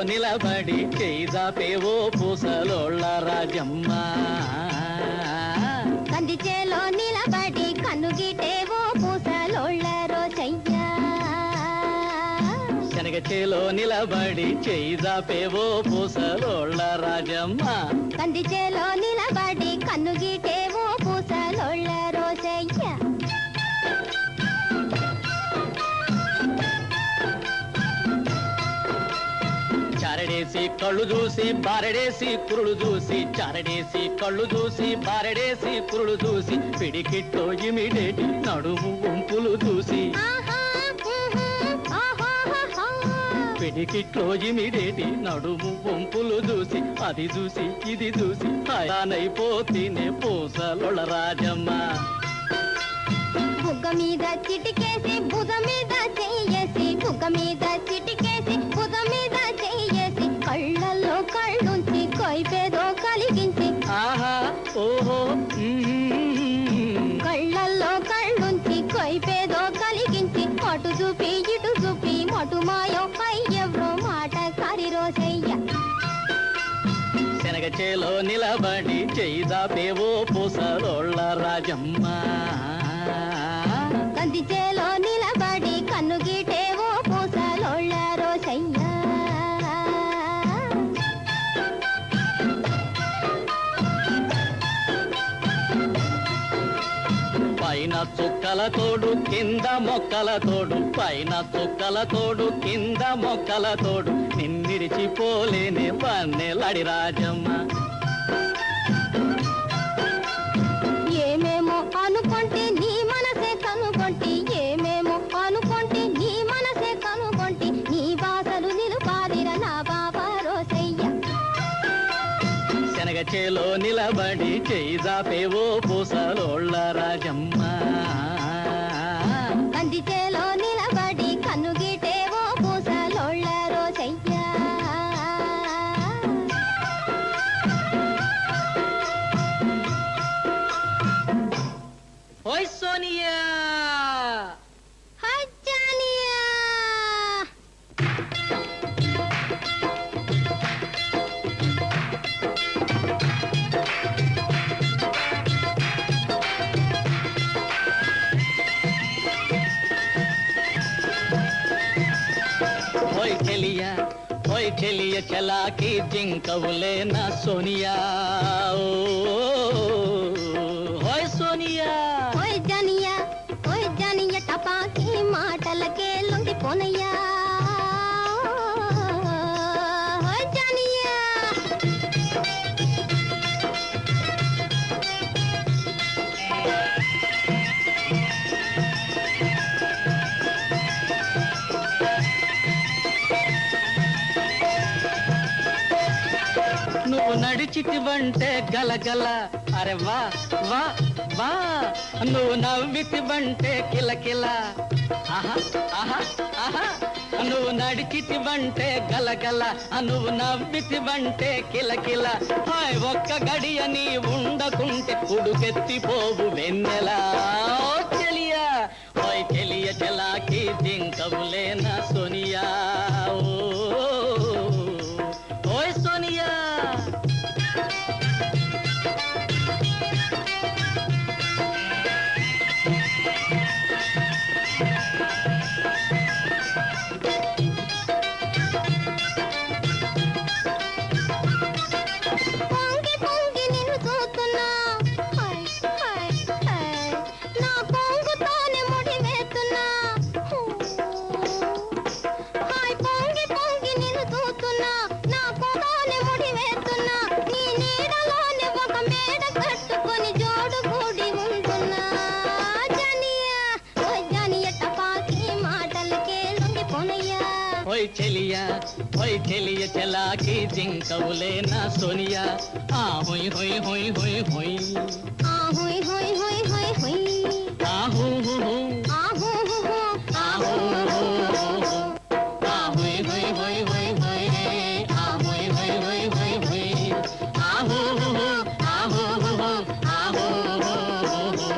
నిలబడి చేయిదాపేవో పూసలోళ్ళ రాజమ్మ కందిచేలో నిలబడి కన్నుగిటేవో పూసలోళ్ళ రోజయ్యా శనగచేలో నిలబడి చేయిదాపేవో పూసలోళ్ళ రాజమ్మ కందిచేలో నిలబడి కన్నుగిటేవో పూసలోళ్ళ రోజయ్యా చారడేసి కళ్ళు చూసి బారడేసి కురుడు చూసి చారడేసి కళ్ళు చూసి బారడేసి కురుడు చూసి పిడికిట్లో ఇమిడేటి నడుము వంపులు చూసి పిడికిట్లో ఇమిడేటి నడుము వంపులు చూసి అది చూసి ఇది చూసి హయానైపోతేనే పూసలొళ్ళ రాజమ్మ బుగ్గ మీద చిటికేసి భుజ మీద చెయ్యేసి బుగ్గ మీద చిటికేసి భుజ మీద చెయ్యేసి కళ్ళల్లో కళ్ళుంచి కొయ్పేదో కలిగించి ఆహా ఓహో కళ్ళల్లో కళ్ళుంచి కొయ్పేదో కలిగించి అటు చూపి ఇటు చూపి మటు మాయో అయ్యెవ్రో మాట కారి రోజయ్య శనగచేలో నిలబడి చేయిదాపేవో పూసలోళ్ళ రాజమ్మ కందిచేలో నిలబడి కన్నుగిటేవో పూసలోళ్ళ రోజయ్యా పైన చుక్కల తోడు కింద మొక్కల తోడు పైన చుక్కల తోడు కింద మొక్కల తోడు నిన్నిడిచిపోలేనే వన్నెలాడి రాజమ్మ ఏమేమో అనుకుంటే నీ మనసే కనుగొంటి ఏమేమో అనుకుంటే నీ మనసే కనుగొంటి నీ బాసలు నిలుపాదిర నా బాబా రోసయ్య శనగచేలో నిలబడి చేయిదాపేవో పూసలోళ్ళ రాజమ్మ కందిచేలో నిలబడి కన్నుగిటేవో పూసలోళ్ళ రోసయ్య ఓయ్ సోనియా హజ్జానియా ఓయ్ చెలియ చలాకి జింకవులే నా సోనియా ఓయ్ సోనియా ఓయ్ జానియా టపాకి మాటలకే లొంగిపోనయ్యా ఓయ్ జానియా నువ్వు నడిచితివంటే గలగల అరే వా వా వా నువ్వు నవ్వితివంటే కిలకిల ఆహా ఆహా ఆహా నువ్వు నడిచితివంటే గలగల నువ్వు నవ్వితివంటే కిలకిల హాయ్ ఒక్క గడియ నీ ఉండకుంటే ఉడుకెత్తిపోవు వెన్నెలా చెలియా ఓయ్ చెలియ చలాకి జింకవులే నా సోనియా ఓయ్ సోనియా ఓయ్ చెలియ చలాకి జింకవులే నా సోనియా హోయ్ హోయ్ హోయ్ హోయ్ హోయ్ హోయ్ హోయ్ హోయ్ హోయ్ హోయ్ ఆహూ హూ హూ ఆహూ హూ హూ ఆహూ హూ హూ హోయ్ హోయ్ హోయ్ హోయ్ హోయ్ హోయ్ హోయ్ హోయ్ హోయ్ హోయ్ ఆహూ హూ హూ ఆహూ హూ హూ ఆహూ హూ హూ